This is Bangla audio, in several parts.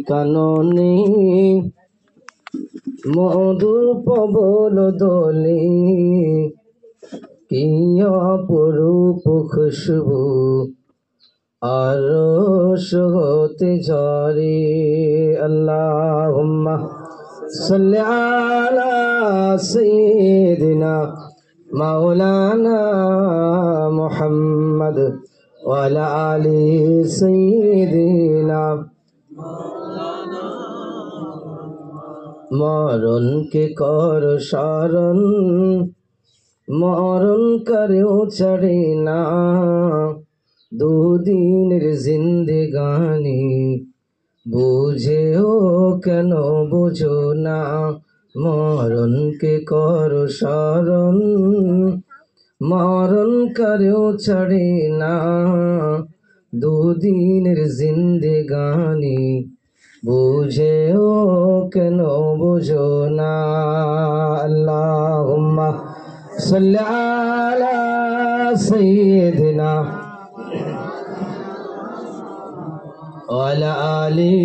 কাননে মধুর পবন দোলে কি অপরূপ খুশবু আরশ হতে ঝরে। আল্লাহুম্মা সাল্লি আলা সাইয়্যিদিনা মাওলানা মুহাম্মদ ওয়া আলা আলি সাইয়্যিদিনা। মরণকে কর স্মরণ, মরণ করেও ছাড়ে না, দুদিনের জিন্দেগানি বুঝেও কেন বুঝো না। মরণকে কর স্মরণ, মরণ করেও ছাড়ে না, দুদিনের জিন্দেগানি বুঝেও কেন বুঝো না। আল্লাহুম্মা সাল্লি আলা সাইয়্যিদিনা ওয়া আলা আলি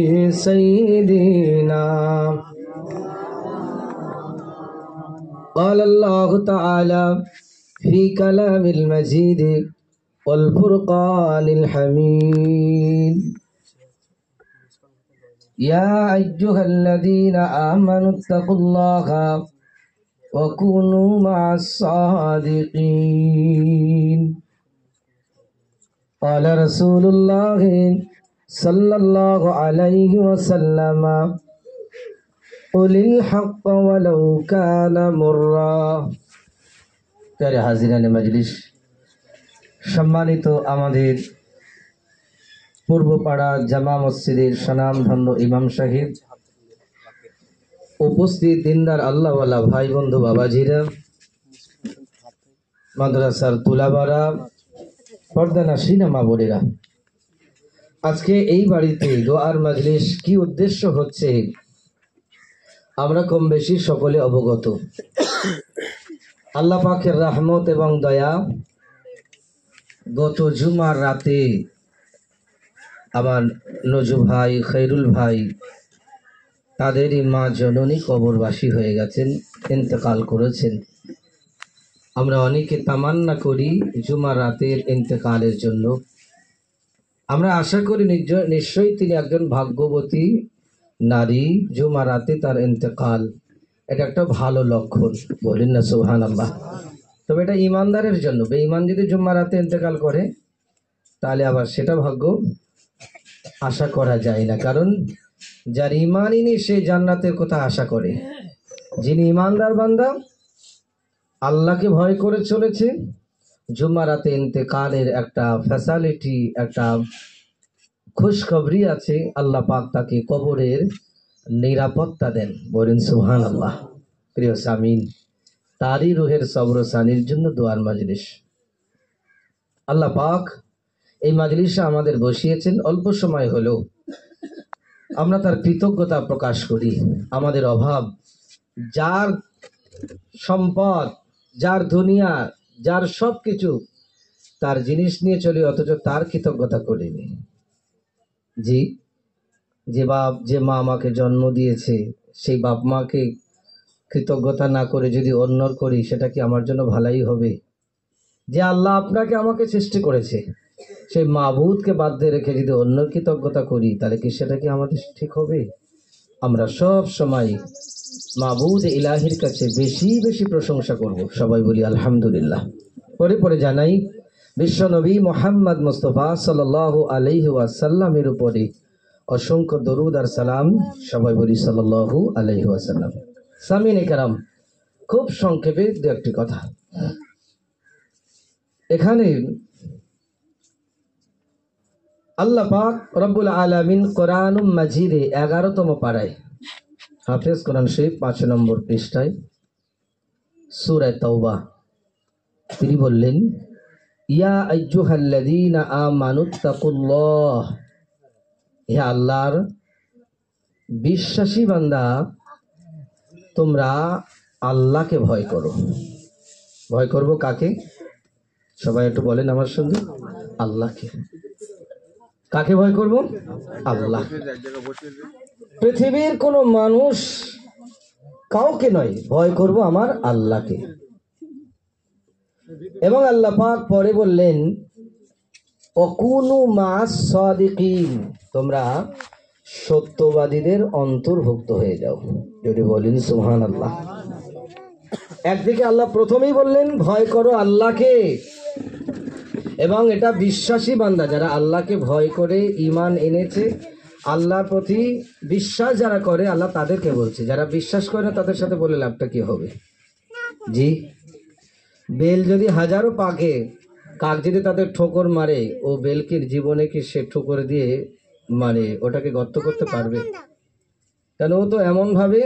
সাইয়্যিদিনা। قال الله تعالى في كلام المجيد والفرقان الحميد: يا أيها الذين آمنوا اتقوا الله وكونوا مع الصادقين. قال رسول الله صلى الله عليه وسلم: قل الحق ولو كان مرا. প্যারে হাজিরানে মজলিস, সম্মানিত আমাদের পূর্বপাড়া জামা মসজিদের সুনামধন্য ইমাম সাহেব, উপস্থিত দিনদার আল্লাহওয়ালা ভাই বন্ধু বাবাজিরা, মাদ্রাসার তুলাবারা, পর্দানাশীন মা বোনেরা, আজকে এই বাড়িতে দোয়ার মজলিস কি উদ্দেশ্য হচ্ছে আমরা কম বেশি সকলে অবগত। আল্লাহ পাকের রহমত এবং দয়া, গত জুমার রাতে আমার নজু ভাই, খৈরুল ভাই, তাদেরই মা জননী কবরবাসী হয়ে গেছেন, ইন্তেকাল করেছেন। আমরা অনেকে তামান্না করি জুমার রাতের ইন্তেকালের জন্য। আমরা আশা করি নিশ্চয়ই তিনি একজন ভাগ্যবতী নারী, জুমার রাতে তার ইন্তেকাল, এটা একটা ভালো লক্ষণ, বলেন না সুবহানাল্লাহ। তবে এটা ইমানদারের জন্য। বেঈমান যদি জুমার রাতে ইন্তেকাল করে তাহলে আবার সেটা ভাগ্য আশা করা যায় না, কারণ যার ইমানই নেই সে জান্নাতের কথা আশা করে। যিনি ইমানদার বান্দা, আল্লাহকে ভয় করে চলেছে, জুমার রাতে ইন্তেকালের একটা ফ্যাসিলিটি, একটা খুশখবরি আছে, আল্লাহ পাক তাকে কবরের নিরাপত্তা দেন, বলেন সুবহানাল্লাহ। প্রিয় সামিন, তারই রুহের সবরসানির জন্য দোয়ার মজলিস। আল্লাহ পাক এই মজলিসে আমাদের বসিয়েছেন, অল্প সময় হলেও আমরা তার কৃতজ্ঞতা প্রকাশ করি। আমাদের অভাব, যার সম্পদ, যার দুনিয়া, যার সব কিছু, তার জিনিস নিয়ে চলি, অথচ তার কৃতজ্ঞতা করিনি। জি, যে বাপ, যে মা আমাকে জন্ম দিয়েছে, সেই বাপ মাকে কৃতজ্ঞতা না করে যদি অন্যর করি, সেটা কি আমার জন্য ভালোই হবে? যে আল্লাহ আপনাকে আমাকে সৃষ্টি করেছে, সেই মাবুদকে বাদ দিয়ে রেখে যদি অন্য কৃতজ্ঞতা করি, তাহলে কি সেটা কি আমাদের ঠিক হবে? আমরা সব সময় মাবুদ ইলাহির কাছে বেশি বেশি প্রশংসা করব। সবাই বলি আলহামদুলিল্লাহ। পরে পরে জানাই বিশ্ব নবী মুহাম্মদ মুস্তাফা সাল্লাল্লাহু আলাইহি ওয়াসাল্লামের উপরে অসংখ্য দরুদ আর সালাম। সবাই বলি সাল্লাল্লাহু আলাইহি ওয়াসাল্লাম। সামিনে কেরাম, খুব সংক্ষেপে দু একটি কথা। এখানে আল্লাহ পাক রব্বুল আলামিন কোরআনুল মাজিদে 11তম পারায়, হাফেজ কোরআন শরীফ 5 নম্বর পৃষ্ঠায়, সূরা তাওবা, তিনি বললেন, ইয়া আইয়ুহাল্লাযীনা আমানুত্তাকুল্লাহ, হে আল্লাহর বিশ্বাসী বান্দা, তোমরা আল্লাহকে ভয় করো। ভয় করব কাকে? সবাই একটু বলেন আমার সঙ্গে, আল্লাহকে। কাকে ভয় করব? আল্লাহ। পৃথিবীর কোনো মানুষ কাউকে নয়, ভয় করব আমার আল্লাহকে। এবং আল্লাহ পাক পরে বললেন অকুনু মাস সাদিকিন, তোমরা সত্যবাদীদের অন্তর্ভুক্ত হয়ে যাও। যদি বলেন সুবহানাল্লাহ। একদিকে আল্লাহ প্রথমেই বললেন ভয় করো আল্লাহকে, এবং এটা বিশ্বাসী বান্দা যারা আল্লাহকে ভয় করে ঈমান এনেছে, আল্লাহর প্রতি বিশ্বাস যারা করে আল্লাহ তাদেরকে বলছে। যারা বিশ্বাস করে না তাদের সাথে বলে লাভটা কি হবে? জি, বেল যদি হাজারো পাকে, কাক যদি তাদের ঠোকর মারে, ও বেলকে জীবনে কি সে ঠোকর দিয়ে মানে ওটাকে গর্ত করতে পারবে? কেন, ও তো এমন ভাবে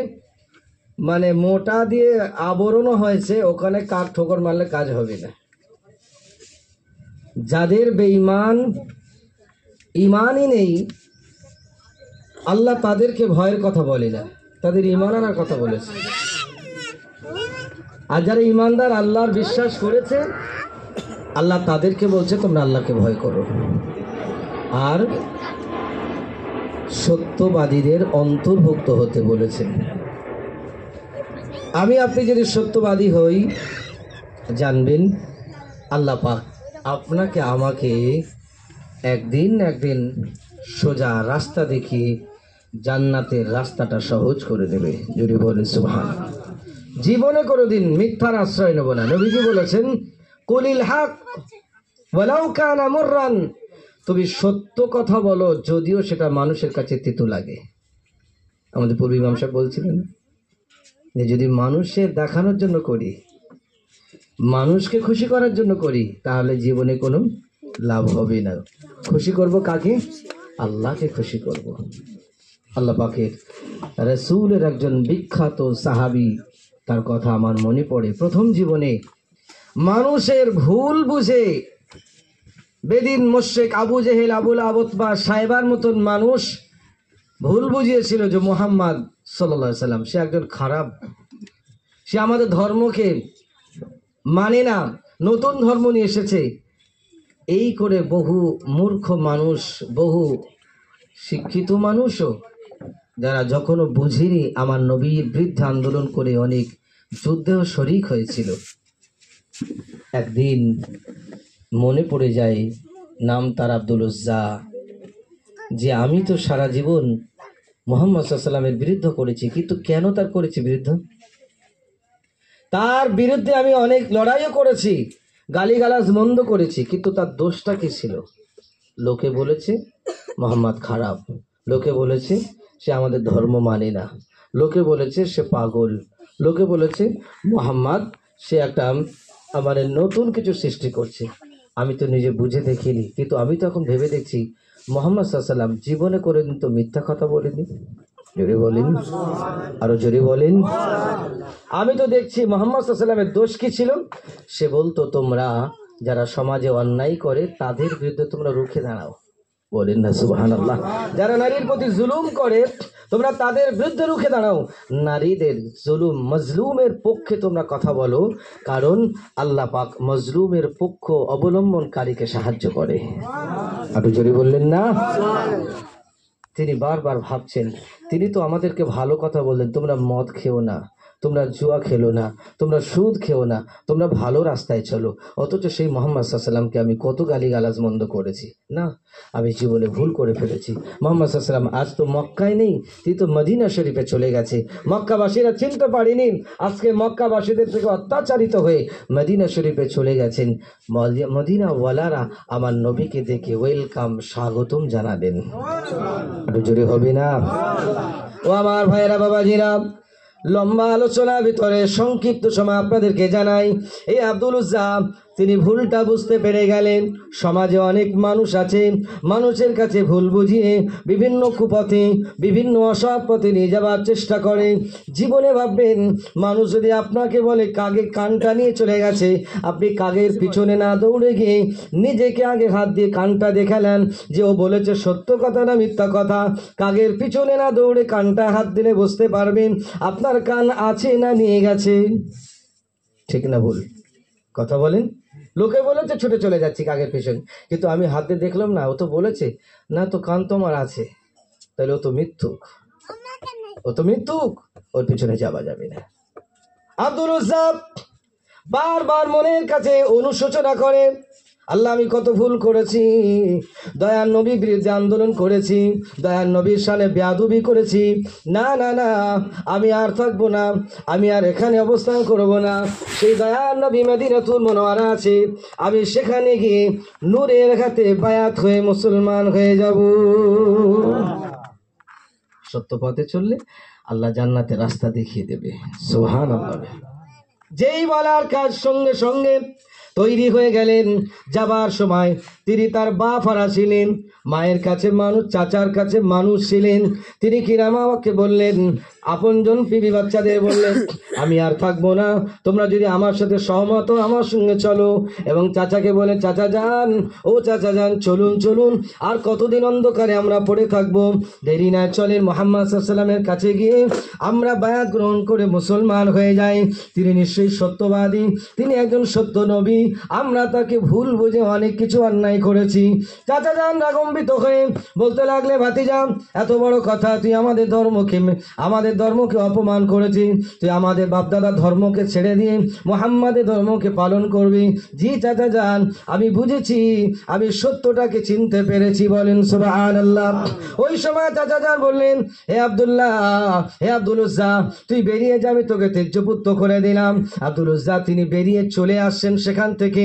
মানে মোটা দিয়ে আবরণও হয়েছে, ওখানে কাক ঠোকর মারলে কাজ হবে না। যাদের বেঈমান, ইমানই নেই, আল্লাহ তাদেরকে ভয়ের কথা বলে না, তাদের ইমান আনার কথা বলেছে। আর যারা ইমানদার আল্লাহর বিশ্বাস করেছে, আল্লাহ তাদেরকে বলছে তোমরা আল্লাহকে ভয় করো। আর সত্যবাদীদের অন্তর্ভুক্ত হতে বলেছেন। আমি আপনি যদি সত্যবাদী হই, জানবেন আল্লাহ পাক আপনাকে আমাকে একদিন সোজা রাস্তা দেখিয়ে জান্নাতের রাস্তাটা সহজ করে দেবে। যদি বলেন সুবহানাল্লাহ। জীবনে কোনোদিন মিথ্যার আশ্রয় নেব না। নবীজি বলেছেন কুলিল হক ওয়ালাউ কানা মুররান, তুমি সত্য কথা বলো যদিও সেটা মানুষের কাছে তিতো লাগে। আমাদের পূর্ব ইমাম সাহেব বলছিলেন যে যদি মানুষের দেখানোর জন্য করি, মানুষকে খুশি করার জন্য করি, তাহলে জীবনে কোনো লাভ হবে না। খুশি করব কাকে? আল্লাহকে খুশি করব। আল্লাহ পাকের রাসূলের একজন বিখ্যাত সাহাবী, তার কথা আমার মনে পড়ে। প্রথম জীবনে মানুষের ভুল বুঝে বেদিন মুশরিক আবু জেহেল, আবুল আবতবা, সাহেবার মতন মানুষ ভুল বুঝিয়েছিল যে মুহাম্মদ সাল্লাল্লাহু আলাইহি সাল্লাম সে একজন খারাপ, সে আমাদের ধর্মকে মানে না, নতুন ধর্ম নিয়ে এসেছে। এই করে বহু মূর্খ মানুষ, বহু শিক্ষিত মানুষও যারা যখনও বুঝিনি আমার নবীর বিরুদ্ধে আন্দোলন করে অনেক যুদ্ধেও শরিক হয়েছিল। একদিন মনে পড়ে যায় নাম তার আব্দুল উজ্জা, যে আমি তো সারা জীবন মুহাম্মদ সাল্লাল্লাহু আলাইহি ওয়াসাল্লামের বিরুদ্ধে করেছি, কিন্তু কেন তার করেছি বিরুদ্ধ? তার বিরুদ্ধে আমি অনেক লড়াইও করেছি, গালিগালাজ মন্দ করেছি, কিন্তু তার দোষটা কি ছিল? লোকে বলেছে মুহাম্মদ খারাপ, লোকে বলেছে সে আমাদের ধর্ম মানে না, লোকে বলেছে সে পাগল, লোকে বলেছে মুহাম্মদ সে একটা আমাদের নতুন কিছু সৃষ্টি করছে। আমি তো নিজে বুঝে দেখিনি, কিন্তু আমি তো এখন ভেবে দেখছি মুহাম্মদ সাল্লাল্লাহু আলাইহি ওয়াসাল্লাম জীবনে কোনোদিন তো মিথ্যা কথা বলেনি। জোরে বলেন, আরো জোরে বলেন। আমি তো দেখছি মুহাম্মদ সাল্লাল্লাহু আলাইহি ওয়াসাল্লামের দোষ কি ছিল? সে বলতো তোমরা যারা সমাজে অন্যায় করে তাদের বিরুদ্ধে তোমরা রুখে দাঁড়াও। বলেন না সুবহানাল্লাহ। যারা নারীর প্রতি জুলুম করে তোমরা তাদের বিরুদ্ধে রুখে দাঁড়াও। নারীদের জুলুম, মজলুমের পক্ষে তোমরা কথা বলো, কারণ আল্লাহ পাক মজলুমের পক্ষ অবলম্বনকারীকে সাহায্য করে। আপনি জোরে বললেন না? তিনি বারবার ভাবছেন, তিনি তো আমাদেরকে ভালো কথা বললেন, তোমরা মদ খেও না, তোমরা জুয়া খেলো না, তোমরা সুদ খেও না, তোমরা ভালো রাস্তায় চলো। অথচ সেই মুহাম্মদ সাল্লাল্লাহু আলাইহি ওয়াসাল্লামকে আমি কত গালিগালাজ মন্দ করেছি না, আমি জীবনে ভুল করে ফেলেছি। মুহাম্মদ সাল্লাল্লাহু আলাইহি ওয়াসাল্লাম আজ তো মক্কায় নেই, তিনি তো মদিনা শরীফে চলে গেছে। মক্কাবাসীরা চিনতে পারেনি, আজকে মক্কাবাসীদের থেকে অত্যাচারিত হয়ে মদিনা শরীফে চলে গেছেন। মদিনা ওয়ালারা আমার নবীকে দেখে ওয়েলকাম, স্বাগতম জানাবেন। একটু জোরে হবে না? ও আমার ভাইয়েরা, বাবাজিরা, লম্বা আলোচনার ভিতরে সংক্ষিপ্ত সময় আপনাদেরকে জানাই, এই আব্দুল উজ্জা তিনি ভুলটা বুঝতে পেরে গেলেন। সমাজে অনেক মানুষ আছে, মানুষের কাছে ভুল বুঝিয়ে বিভিন্ন কুপথে, বিভিন্ন অসৎ পথে নিয়ে যাবার চেষ্টা করে। জীবনে ভাববেন মানুষ যদি আপনাকে বলে কাকে কানটা নিয়ে চলে গেছে, আপনি কাকের পিছনে না দৌড়ে গিয়ে নিজেকে আগে হাত দিয়ে কানটা দেখালেন যে ও বলেছে সত্য কথা না মিথ্যা কথা। কাকের পিছনে না দৌড়ে কানটা হাত দিলে বুঝতে পারবেন আপনার কান আছে না নিয়ে গেছে। ঠিক না ভুল? কথা বলেন। লোকে বলেছে ছুটে চলে যাচ্ছি কাকের পেছনে, কিন্তু আমি হাতে দেখলাম না, ও তো বলেছে না তো কান তোমার আছে, তাহলে ও তো মিথ্যুক, ও তো মিথ্যুক, ওর পিছনে যাওয়া যাবে না। আব্দুল উজ্জা বারবার মনের কাছে অনুশোচনা করে, আল্লাহ আমি কত ভুল করেছি, দয়ার নবীর বিরুদ্ধে আন্দোলন করেছি, দয়ার নবীর সামনে বেয়াদবি করেছি, না না না আমি আর থাকবো না, আমি আর এখানে অবস্থান করব না। সেই দয়ার নবী মদিনাতুল মুনাওয়ারা আছে, আমি সেখানে গিয়ে নূরের হাতে বায়াত হয়ে মুসলমান হয়ে যাব। সত্য পথে চললে আল্লাহ জান্নাতের রাস্তা দেখিয়ে দেবে। সুবহানাল্লাহ। যেই বলার কাজ সঙ্গে সঙ্গে তৈরি হয়ে গেলেন। যাবার সময় তিনি তার বাপ হারা ছিলেন, মায়ের কাছে মানুষ, চাচার কাছে মানুষ ছিলেন। তিনি কিরাম আমাকে বললেন, আপনজন বিবি বাচ্চাদের বললেন, আমি আর থাকবো না, তোমরা যদি আমার সাথে সহমত হও আমার সঙ্গে চলো। এবং চাচাকে বলে, চাচা যান, ও চাচা যান, চলুন চলুন, আর কতদিন অন্ধকারে আমরা পড়ে থাকবো, দেরি না, চলেন মুহাম্মদ সাল্লাল্লাহু আলাইহি ওয়াসাল্লামের কাছে গিয়ে আমরা বায়াত গ্রহণ করে মুসলমান হয়ে যাই। তিনি নিশ্চয়ই সত্যবাদী, তিনি একজন সত্য নবী, আমরা তাকে ভুল বুঝে অনেক কিছু অন্যায় করেছি। চাচা যান রাগম্বিত হয়ে বলতে লাগলে, ভাতিজা এত বড় কথা, তুই আমাদের ধর্মকে অপমান করেছি, তুই আমাদের বাপদাদার ধর্মকে ছেড়ে দিয়ে মুহাম্মাদের ধর্মকে পালন করবি। জি চাচা যান, আমি বুঝেছি, আমি সত্যটাকে চিনতে পেরেছি, বলেন সুবহানাল্লাহ। ওই সময় চাচা যান বললেন, হে আব্দুল্লাহ, হে আব্দুল উজ্জা, তুই বেরিয়ে যাবি, তোকে তেজ্যপুত্র করে দিলাম। আব্দুল উজ্জা তিনি বেরিয়ে চলে আসছেন সেখান থেকে,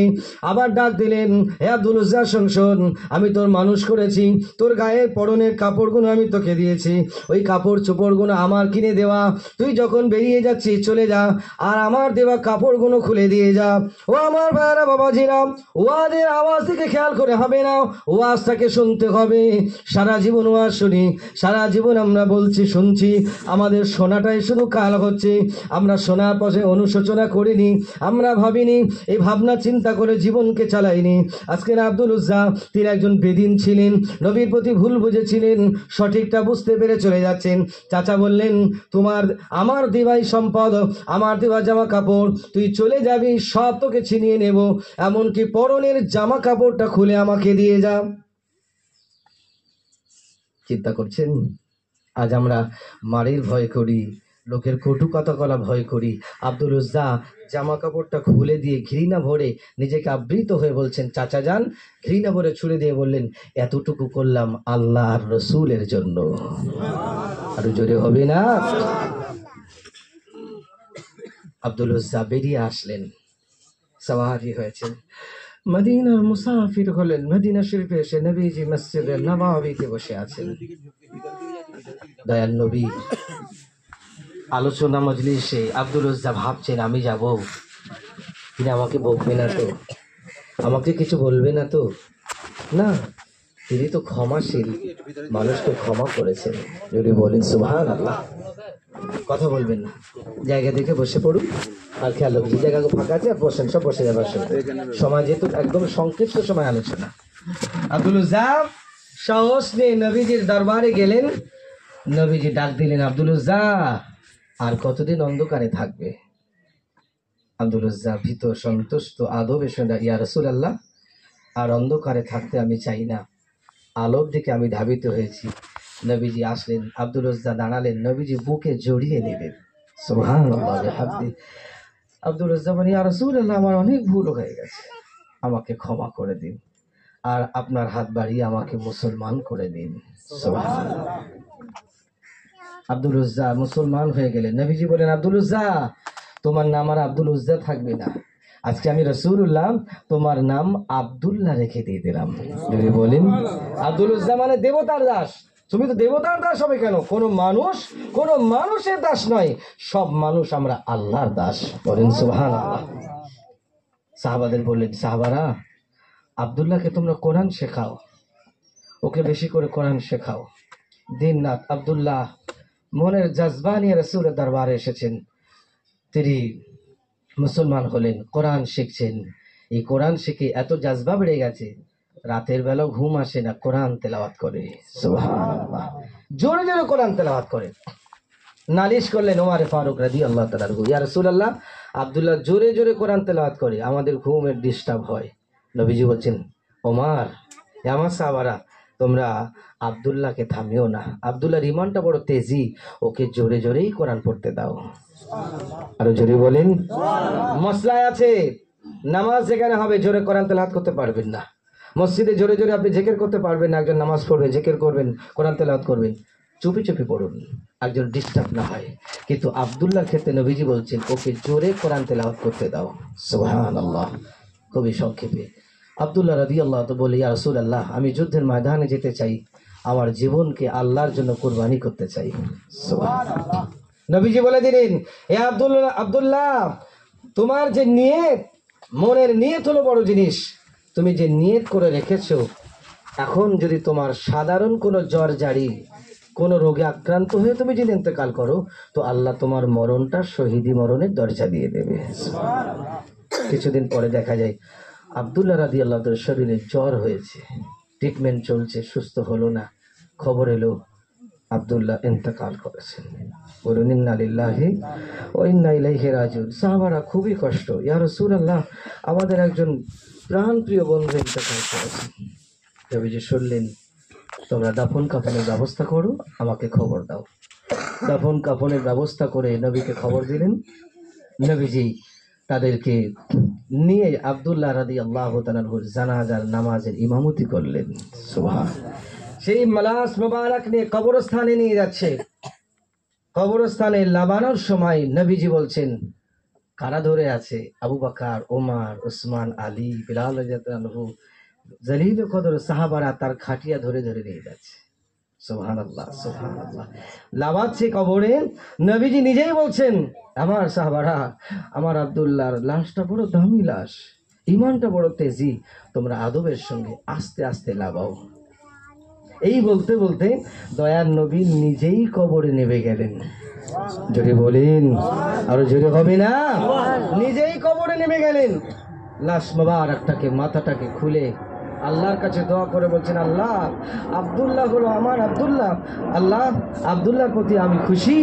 আবার ডাক দিলেন, হে আব্দুল উজ্জা শোন, আমি তোর মানুষ করেছি, তোর গায়ে পরনের কাপড়গুলো আমি তোকে দিয়েছি, ওই কাপড় চোপড়গুলো আমার কিনে দেওয়া, তুই যখন বেরিয়ে যাচ্ছিস চলে যা, আর আমার দেওয়া কাপড়গুলো খুলে দিয়ে যা। ও আমার ভাইরা বাবাজিরা, ওয়াজের আওয়াজ থেকে খেয়াল করে হবে না, ওয়াজটাকে শুনতে হবে। সারা জীবন ওয়াজ শুনি, সারা জীবন আমরা বলছি শুনছি, আমাদের শোনাটাই শুধু কাল হচ্ছে, আমরা শোনার পথে অনুশোচনা করিনি, আমরা ভাবিনি, এই ভাবনা চিন্তা করে জীবনকে চালাইনি। আজকের আব্দুল উজ্জা তিনি একজন বেদিন ছিলেন, নবীর প্রতি ভুল বুঝেছিলেন, সঠিকটা বুঝতে পেরে চলে যাচ্ছেন। চাচা বললেন, আমার দিবাই সম্পদ, আমার দেওয়া জামা কাপড়, তুই চলে যাবি, সব তোকে ছিনিয়ে নেব, এমনকি পরনের জামা কাপড়টা খুলে আমাকে দিয়ে যা। চিন্তা করছেন, আজ আমরা মারির ভয় করি, লোকের কটু কথা বলা ভয় করি। আব্দুল উজ্জা জামা কাপড়টা খুলে দিয়ে ঘৃণা ভরে নিজেকে আবৃত হয়ে বলছেন, চাচা যান, ঘৃণা ভরে ছুড়ে দিয়ে বললেন, এতটুকু করলাম আল্লাহ আর রসুলের জন্য। আরো জোরে হবে না? আব্দুল উজ্জা বেরিয়ে আসলেন, সাওয়ারি হয়েছেন, মদিনার মুসাফির হলেন। মদিনা শরীফে এসে নবীজি মসজিদে নববীতে বসে আছেন। দয়াল নবী আলোচনা মজলিসে, আব্দুল উজ্জা ভাবছেন, আমি যাব, তিনি আমাকে বকবে না তো, আমাকে কিছু বলবে না তো? না, তিনি তো ক্ষমাশীল, মানুষকে ক্ষমা করেছেন। যদি বলেন সুবহানাল্লাহ। কথা বলবেন না, জায়গা দেখে বসে পড়ুন, আর খেয়াল রাখুন যে জায়গা ফাঁকা আছে আর বসেন, সব বসে যাবার সময় যেহেতু একদম সংক্ষিপ্ত সময় আলোচনা। আব্দুল উজ্জা সাহস নিয়ে নবীজির দরবারে গেলেন। নবীজি ডাক দিলেন, আব্দুল উজ্জা আর কতদিন অন্ধকারে থাকবে? আব্দুল উজ্জা ভীত সন্তুষ্ট আদবে শুনে, ইয়া রাসূলুল্লাহ, আর অন্ধকারে থাকতে আমি চাই না, আলোর দিকে আমি ধাবিত হয়েছি। নবীজি আসলেন, আব্দুল উজ্জা দাঁড়ালেন, নবীজি বুকে জড়িয়ে নেবেন। সুবহানাল্লাহ বিহামদি। আব্দুল উজ্জা বলেন, ইয়া রাসূলুল্লাহ, আমার অনেক ভুল হয়ে গেছে, আমাকে ক্ষমা করে দিন, আর আপনার হাত বাড়িয়ে আমাকে মুসলমান করে দিন। সুবহানাল্লাহ। আব্দুল উজ্জা মুসলমান হয়ে গেলেন। নবীজি বলেন, আব্দুল উজ্জা, তোমার নাম আর আব্দুল উজ্জা থাকবে না, আজকে আমি রাসূলুল্লাহ তোমার নাম আব্দুল্লাহ রেখে দিয়ে দিলাম। যদি বলেন, আব্দুল উজ্জা মানে দেবতার দাস। তুমি তো দেবতার দাস হবে কেন? কোন মানুষের দাস নয়, সব মানুষ আমরা আল্লাহর দাস। বলেন সুবহানাল্লাহ। সাহাবাদের বললেন, সাহাবারা, আব্দুল্লাহকে তোমরা কোরআন শেখাও, ওকে বেশি করে কোরআন শেখাও। দিন রাত আব্দুল্লাহ মনের জজবা নিয়ে রাসূলের দরবারে এসেছেন, তিনি মুসলমান হলেন, কোরআন শিখছেন। এই কোরআন শিখে এত জজবা বেড়ে গেছে, রাতের বেলা ঘুম আসে না, কোরআন তেলাওয়াত করে। সুবহানাল্লাহ, জোরে জোরে কোরআন তেলাওয়াত করে। নালিশ করলেন ওমর ফারুক রাদিয়াল্লাহু তাআলা আনহু, ইয়া রাসূলুল্লাহ, আব্দুল্লাহ জোরে জোরে কোরআন তেলাওয়াত করে, আমাদের ঘুমের ডিস্টার্ব হয়। নবীজি বলছেন, ওমর, হে আমার সাহাবারা, তোমরা আব্দুল্লাহকে থামিও না, আব্দুল্লাহর ইমানটা বড় তেজি, ওকে জোরে জোরেই কোরআন পড়তে দাও। আরো জোরে বলেন। মশলায় আছে, নামাজ যেখানে হবে জোরে কোরআন তেলাওয়াত করতে পারবেন না, মসজিদে জোরে জোরে আপনি জিকির করতে পারবেন না, একজন নামাজ পড়বে, জিকির করবেন, কোরআন তেলাওয়াত করবেন, চুপি চুপি পড়ুন, একজন ডিস্টার্ব না হয়। কিন্তু আব্দুল্লাহর ক্ষেত্রে নবীজি বলছেন, ওকে জোরে কোরআন তেলাওয়াত করতে দাও। সুবহানাল্লাহ। খুবই সংক্ষেপে আব্দুল্লাহ রাদিয়াল্লাহু তো বলে, ইয়া রাসূলুল্লাহ, আমি যুদ্ধের ময়দানে যেতে চাই, আমার জীবনকে আল্লাহর জন্য কুরবানি করতে চাই। সুবহানাল্লাহ। নবীজি বলে দিলেন, হে আব্দুল্লাহ, আব্দুল্লাহ, তোমার যে নিয়ত, মনের নিয়ত হলো বড় জিনিস। তুমি যে নিয়ত করে রেখেছো, এখন যদি তোমার সাধারণ কোনো জ্বর জারি, কোনো রোগে আক্রান্ত হয়ে তুমি যদি ইন্তেকাল করো, তো আল্লাহ তোমার মরণটা শহীদি মরণের দরজা দিয়ে দেবে। কিছুদিন পরে দেখা যায় আব্দুল্লাহ রাদিয়াল্লাহু তাআলার শরীরে জ্বর হয়েছে, ট্রিটমেন্ট চলছে, সুস্থ হলো না। খবর এলো আব্দুল্লাহ ইন্তেকাল করেছেন। বলুন ইন্না লিল্লাহি ওয়া ইন্না ইলাইহি রাজিউন। সাহাবারা খুবই কষ্ট, ইয়া রাসূলুল্লাহ, আমাদের একজন প্রাণপ্রিয় বন্ধু ইন্তেকাল করেছেন। নবীজি শুনলেন, তোমরা দাফন কাফনের ব্যবস্থা করো, আমাকে খবর দাও। দাফন কাফনের ব্যবস্থা করে নবীকে খবর দিলেন। নবীজি তাদেরকে নিয়ে আব্দুল্লাহ রাদিয়াল্লাহু তাআলার জানাজার নামাজের ইমামতি করলেন। সুবহান। সেই লাশ মোবারক নিয়ে কবরস্থানে নিয়ে যাচ্ছে। কবরস্থানে নামানোর সময় নবীজি বলছেন, কারা ধরে আছে? আবু বকর, ওমর, উসমান, আলী, বিলাল রাদিয়াল্লাহু আনহু, জলিল কদর সাহাবারা তার খাটিয়া ধরে ধরে নিয়ে যাচ্ছে। সুবহানাল্লাহ, সুবহানাল্লাহ। লাবাচ্ছে কবরে, নবীজি নিজেই বলছেন, আমার সাহাবারা, আমার আব্দুল্লাহর লাশটা বড় দামি লাশ, ইমানটা বড় তেজি, তোমরা আদবের সঙ্গে আস্তে আস্তে লাবাও। এই বলতে বলতে দয়ার নবী নিজেই কবরে নেমে গেলেন। জোরে বলেন, আরো জোরে হবে না? নিজেই কবরে নেমে গেলেন। লাশ মোবারকটাকে, মাথাটাকে খুলে আল্লাহর কাছে দোয়া করে বলছেন, আল্লাহ, আব্দুল্লাহ হলো আমার আব্দুল্লাহ, আল্লাহ, আব্দুল্লাহর প্রতি আমি খুশি,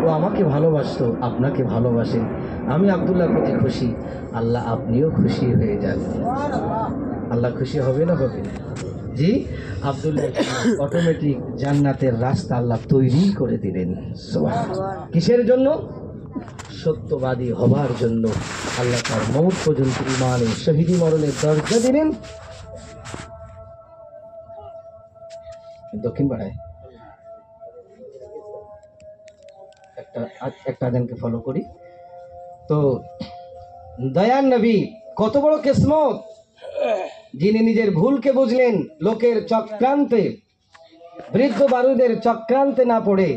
ও আমাকে ভালোবাসতো, আপনাকে ভালোবাসে, আমি আব্দুল্লাহর প্রতি খুশি, আল্লাহ আপনিও খুশি হয়ে যান। আল্লাহ খুশি হবে না? হবে না। জি, আব্দুল্লাহ অটোমেটিক জান্নাতের রাস্তা আল্লাহ তৈরি করে দিলেন। সুবহানাল্লাহ। কিসের জন্য? সত্যবাদী হবার জন্য। আল্লাহ তার মৌত পর্যন্ত ইমানে শহীদি মরণের দরজা দিলেন। দক্ষিণ পাড়ায় একটা আজানকে ফলো করি তো, দয়ার নবী কত বড় কিসমত, যিনি নিজের ভুলকে বুঝলেন, লোকের চক্রান্তে, বৃদ্ধ বারুদের চক্রান্তে না পড়ে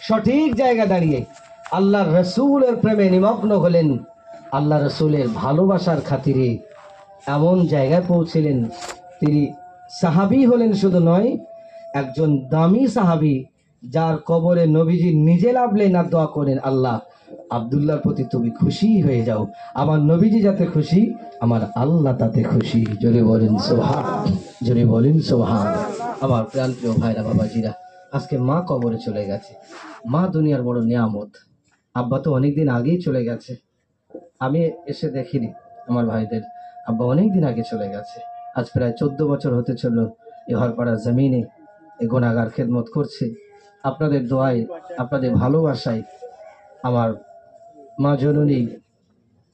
সঠিক জায়গা দাঁড়িয়ে আল্লাহর রসুলের প্রেমে নিমগ্ন হলেন। আল্লাহ রসুলের ভালোবাসার খাতিরে এমন জায়গায় পৌঁছিলেন, তিনি সাহাবী হলেন শুধু নয়, একজন দামি সাহাবী, যার কবরে নবীজি নিজে নামলেন আর দোয়া করেন, আল্লাহ, আব্দুল্লাহর প্রতি তুমি খুশি হয়ে যাও, আমার নবীজি যাতে খুশি, আমার আল্লাহ তাতে খুশি। জোরে বলেন সুবহান, জোরে বলেন সুবহান। আমার প্রাণপ্রিয় ভাইরা, বাবাজিরা, আজকে মা কবরে চলে গেছে। মা দুনিয়ার বড় নিয়ামত। আব্বা তো অনেকদিন আগেই চলে গেছে, আমি এসে দেখিনি আমার ভাইদের, আব্বা অনেকদিন আগে চলে গেছে। আজ প্রায় 14 বছর হতে চলল এ হরপাড়ার জমিনে এ গুনাহগার খেদমত করছে। আপনাদের দোয়ায়, আপনাদের ভালোবাসায় আমার মা জননী,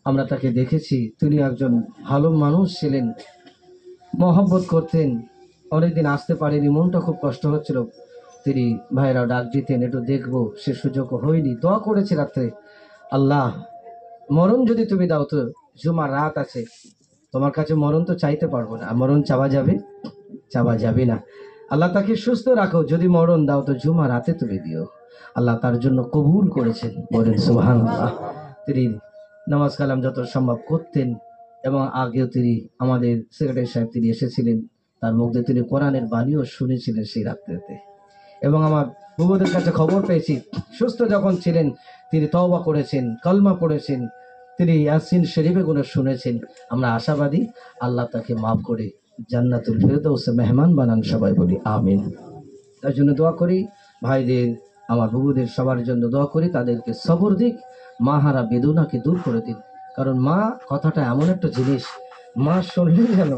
আমরা তাকে দেখেছি, তিনি একজন ভালো মানুষ ছিলেন, মহব্বত করতেন। অনেকদিন আসতে পারেনি, মনটা খুব কষ্ট হচ্ছিল। তিনি ভাইরাও ডাক দিতেন, একটু দেখবো, সে সুযোগ হয়নি। দোয়া করেছে রাত্রে, আল্লাহ, মরণ যদি তুমি দাও তো জুমার রাত আছে, তোমার কাছে মরণ তো চাইতে পারবো না, মরণ চাওয়া যাবে? চাওয়া যাবে না। আল্লাহ তাকে সুস্থ রাখো, যদি মরণ দাও তো জুমা রাতে তুমি দিও। আল্লাহ তার জন্য কবুল করেছেন, বলেন সুবহানাল্লাহ। তিনি নামাজ কালাম যত সম্ভব করতেন, এবং আগেও তিনি আমাদের সেক্রেটারি সাহেব, তিনি এসেছিলেন, তার মুখ দিয়ে তিনি কোরআনের বাণীও শুনেছিলেন সেই রাত্রিতে। এবং আমার বুবুদের কাছে খবর পেয়েছি, সুস্থ যখন ছিলেন তিনি তওবা করেছেন, কলমা পড়েছেন, তিনি ইয়াসিন শরীফে গুলো শুনেছেন। আমরা আশাবাদী আল্লাহ তাকে মাফ করে জান্নাতুল ফেরদৌসে মেহমান বানান, সবাই বলি আমিন। তার জন্য দোয়া করি। ভাইদের আমার বুবুদের সবার জন্য দোয়া করি, তাদেরকে সবর দিক, মা হারা বেদনাকে দূর করে দিন। কারণ মা কথাটা এমন একটা জিনিস, মা শুনলে যেন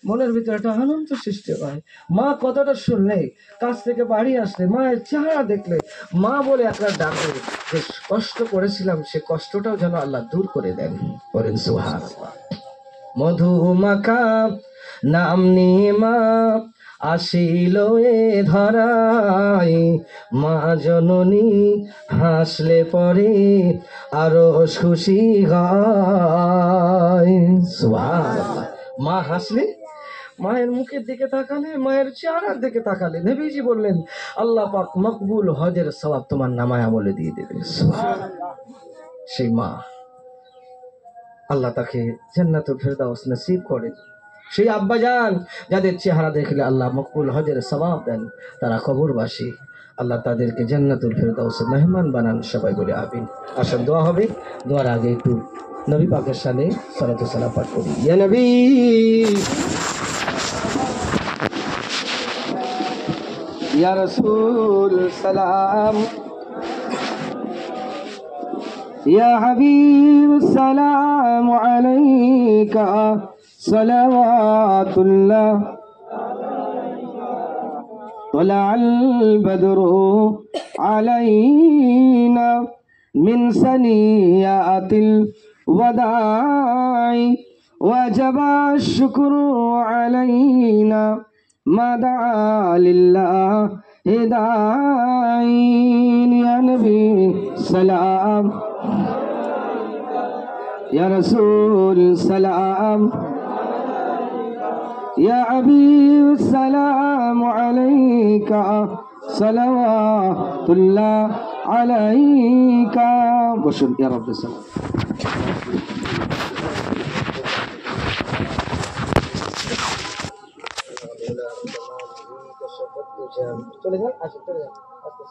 মনের ভিতরে একটা আনন্দ সৃষ্টি হয়। মা কথাটা শুনলে, কাছ থেকে বাড়ি আসলে, মায়ের চেহারা দেখলে, মা বলে একটা ডাকে, যে কষ্ট করেছিলাম সে কষ্টটাও যেন আল্লাহ দূর করে দেন। বলেন সুবহানাল্লাহ। মধুমাখা নাম নিয়ে মা আসিল এ ধরায়, মা জননী হাসলে পরে আরো খুশি হয়। সুবহানাল্লাহ। মা হাসলে, মায়ের মুখের দিকে তাকালে, মায়ের চেহারার দিকে তাকালে, নবীজি বললেন আল্লাহ পাক মকবুল হজের সওয়াব তোমার নামায় আমলে দিয়ে দেবে। সুবহানাল্লাহ। সেই মা, আল্লাহ তাকে জান্নাতুল ফেরদাউস নসিব করেন। সেই আব্বাজান যাদের চেহারা দেখলে আল্লাহ মকবুল হজের সওয়াব দেন, তারা কবরবাসী, আল্লাহ তাদেরকে জান্নাতুল ফেরদাউসের মেহমান বানান। সবাই বলে আমিন। আসেন দোয়া হবে, দোয়ার আগে একটু নবী পাকের সামনে সালাতু সালাম পাঠ করি। ইয়া নবী, ইয়া রাসূল সালাম, يا حبيب السلام عليك صلوات الله، طلع البدر علينا من ثنيات الوداع، وجب الشكر علينا ما دعا لله داعين. يا نبي سلام، يا رسول سلام، يا حبيب السلام عليك صلوات الله عليك. بشر يا رب السلام. চলে যান, আসুন, চলে যান, আস্তে